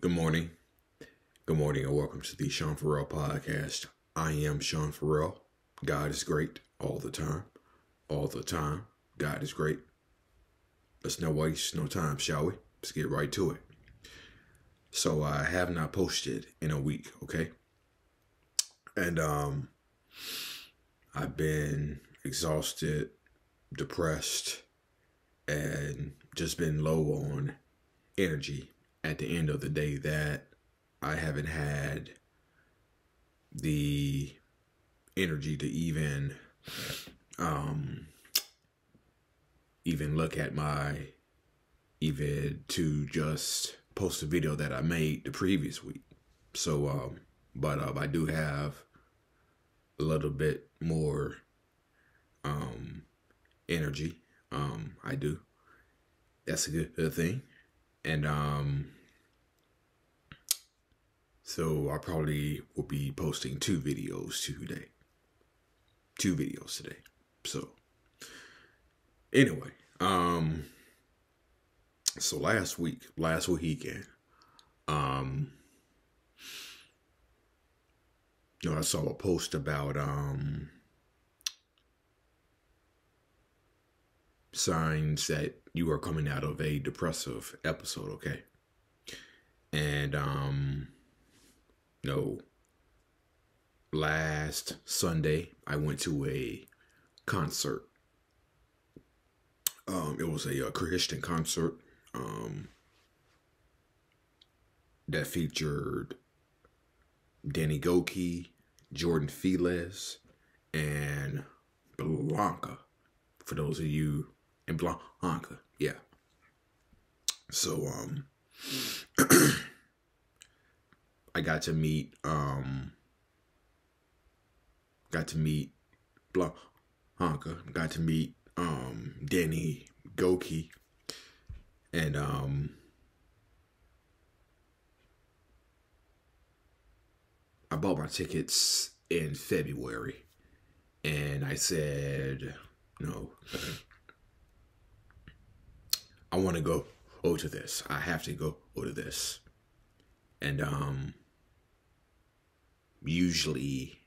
Good morning. Good morning and welcome to the Sean Ferrell podcast. I am Sean Ferrell. God is great all the time. All the time. God is great. Let's not waste no time, shall we? Let's get right to it. So I have not posted in a week, okay? And I've been exhausted, depressed, and just been low on energy at the end of the day that I haven't had the energy to even look at to just post a video that I made the previous week. So, but I do have a little bit more energy. I do. That's a good thing. And so I probably will be posting two videos today. So anyway, so last weekend, I saw a post about signs that you are coming out of a depressive episode, okay? And last Sunday I went to a concert. It was a Christian concert that featured Gokey, Jordan Felez, and Blanca. For those of you in Blanca, yeah. So I got to meet Blanca, got to meet Danny Gokey, and I bought my tickets in February, and I said, no, I want to go to this. I have to go to this. And usually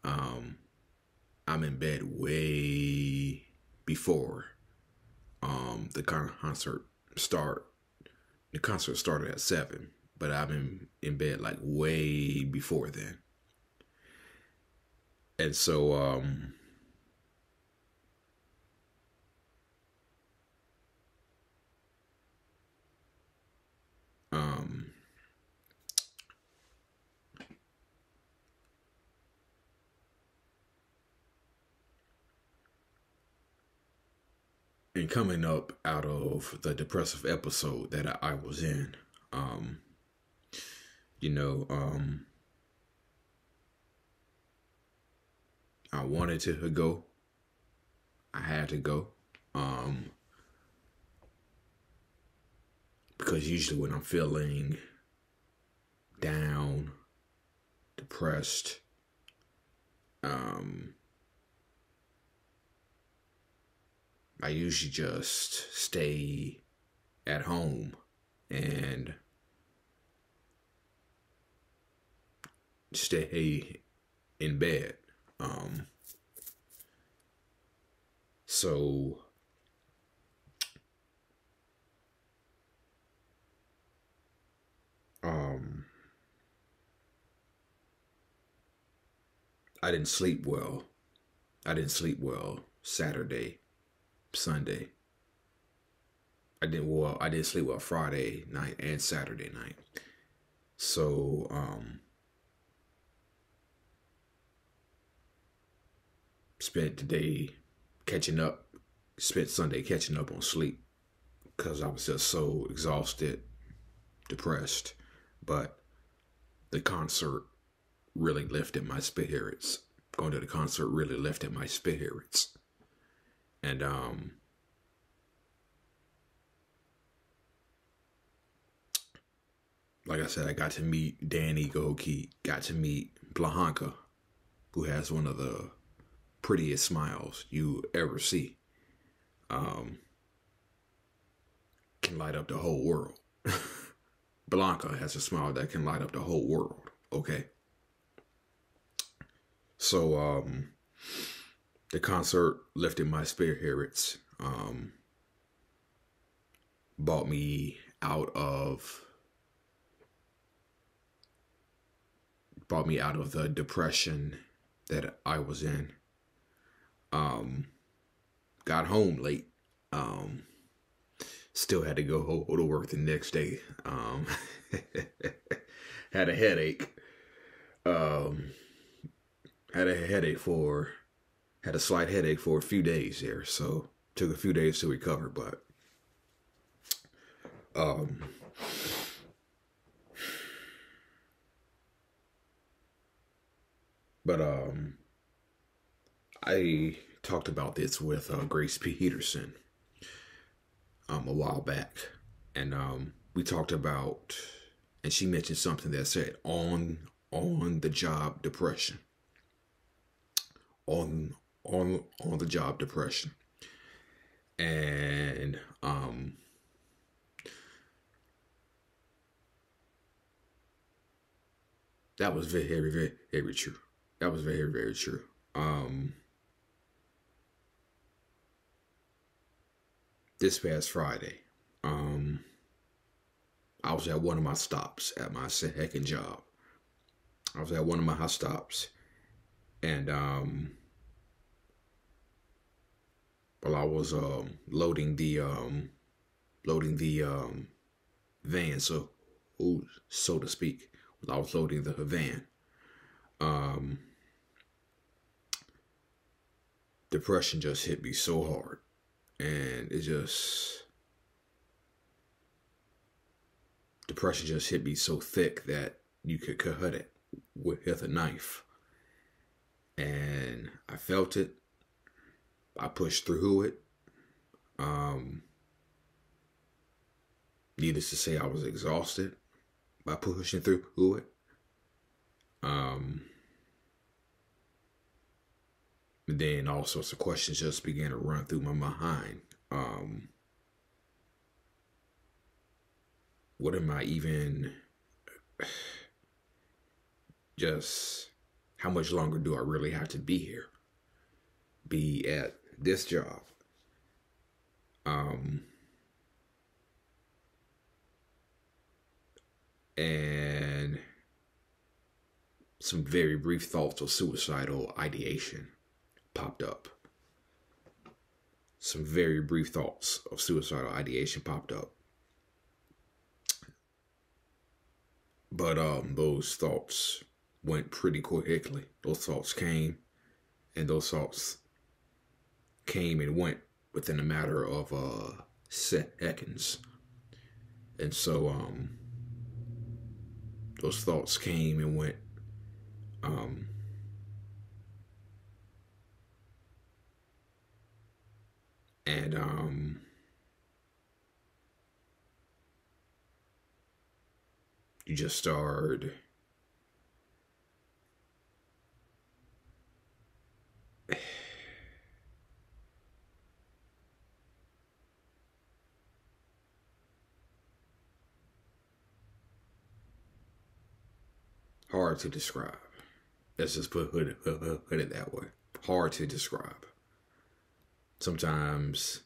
I'm in bed way before the concert start. The concert started at 7, but I'm in bed like way before then. And so and coming up out of the depressive episode that I was in, I wanted to go. I had to go. Because usually when I'm feeling down, depressed, I usually just stay at home and stay in bed. So I didn't sleep well. Saturday, Sunday. I didn't sleep well Friday night and Saturday night. So spent Sunday catching up on sleep because I was just so exhausted, depressed. But the concert really lifted my spirits. Going to the concert really lifted my spirits. And like I said, I got to meet Danny Gokey, got to meet Blanca, who has one of the prettiest smiles you ever see. Can light up the whole world. Blanca has a smile that can light up the whole world. Okay. So the concert lifted my spirits. Brought me out of the depression that I was in. Got home late. Still had to go to work the next day. Had a headache. Had a slight headache for a few days there. So took a few days to recover, but I talked about this with Grace Peterson a while back, and we talked about, and she mentioned something that said on the job depression, on the job depression, and that was very, very, very true. That was very, very true. This past Friday, I was at one of my stops at my second job. I was at one of my stops, and while I was loading the van, so to speak, while I was loading the van, depression just hit me so hard, and depression just hit me so thick that you could cut it with a knife. And I felt it. I pushed through it. Needless to say, I was exhausted by pushing through it. And then all sorts of questions just began to run through my mind. What am I even, just how much longer do I really have to be here? Be at this job? And some very brief thoughts of suicidal ideation popped up. Some very brief thoughts of suicidal ideation popped up. But those thoughts went pretty quickly. Those thoughts came, and those thoughts came and went within a matter of seconds. And so those thoughts came and went. You just start hard to describe. Let's just put it that way. Hard to describe. Sometimes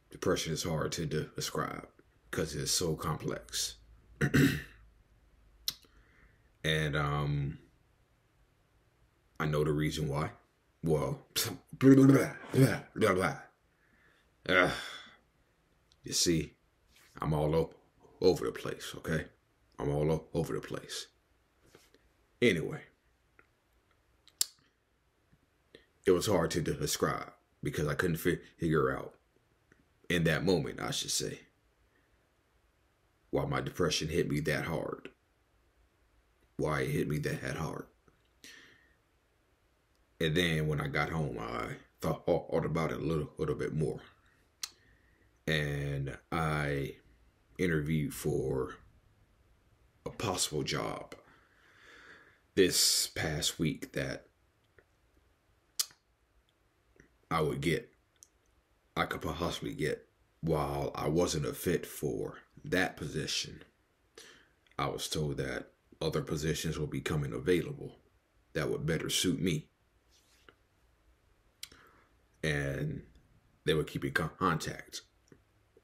depression is hard to describe because it's so complex. And I know the reason why. Well, you see, I'm all over the place, okay? I'm all over the place. Anyway, it was hard to describe because I couldn't figure out, in that moment, I should say, why my depression hit me that hard. Why it hit me that hard. And then when I got home, I thought about it a little bit more. And I interviewed for a possible job this past week that I would get. I could possibly get while I wasn't a fit for that position. I was told that other positions were becoming available that would better suit me. And they would keep in contact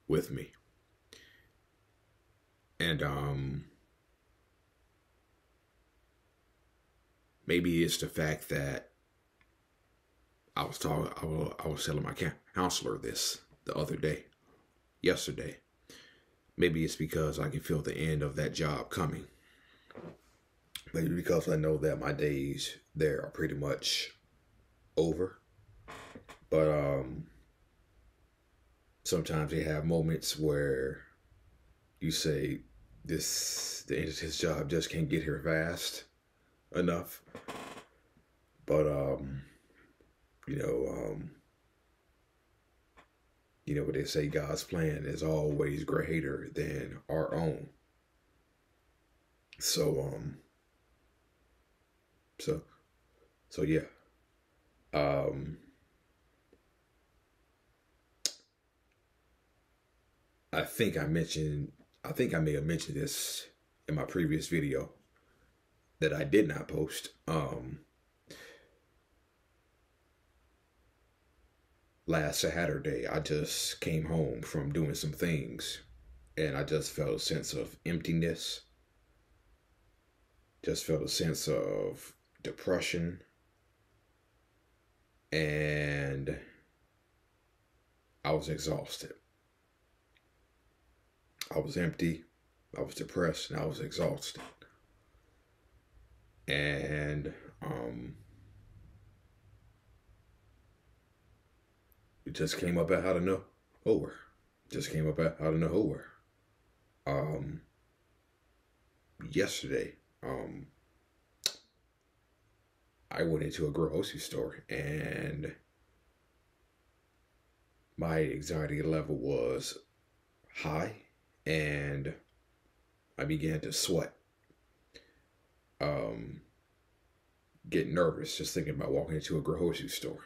with me. And maybe it's the fact that I was telling my counselor this the other day, yesterday. Maybe it's because I can feel the end of that job coming. Maybe because I know that my days there are pretty much over. But sometimes you have moments where you say, the end of this job just can't get here fast enough. But you know what they say, God's plan is always greater than our own. So yeah. I think I may have mentioned this in my previous video that I did not post. Last Saturday, I just came home from doing some things and I just felt a sense of emptiness. Just felt a sense of depression. And I was exhausted. I was empty, I was depressed, and I was exhausted. And it just came up out of nowhere. Yesterday, I went into a grocery store and my anxiety level was high and I began to sweat. Get nervous just thinking about walking into a grocery store.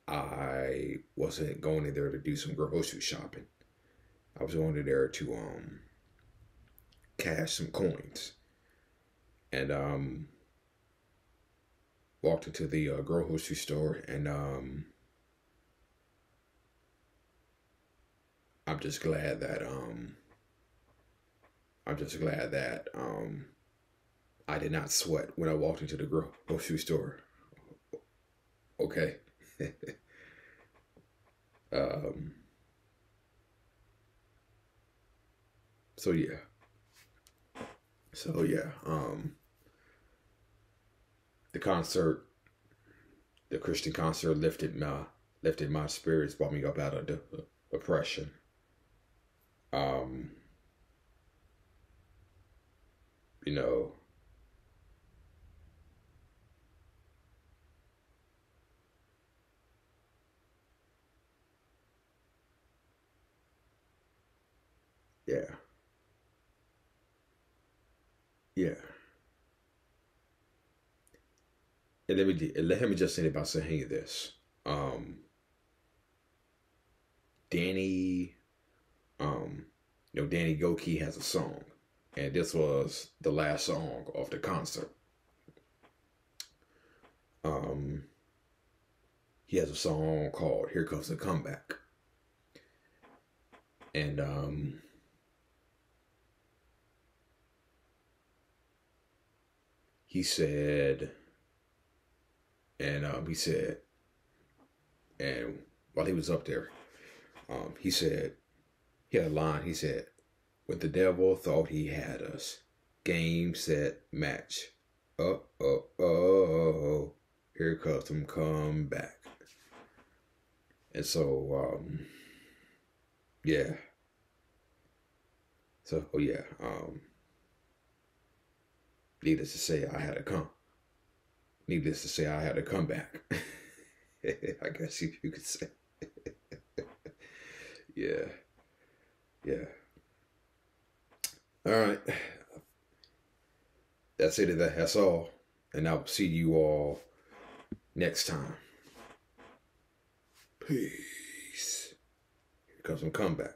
I wasn't going in there to do some grocery shopping. I was going in there to cash some coins. And walked into the grocery store and I'm just glad that I did not sweat when I walked into the grocery store. Okay. So yeah. The Christian concert lifted my spirits, brought me up out of depression. You know, yeah. And let me just say about saying this. Danny Gokey has a song, and this was the last song of the concert. He has a song called "Here Comes the Comeback," and he said, and while he was up there, he said, he had a line. He said, "When the devil thought he had us, game, set, match. Oh, here comes some comeback." And so, yeah. So, needless to say, I had a comeback. I guess you could say. Yeah. All right. That's it. That's all. And I will see you all next time. Peace. Here comes some comeback.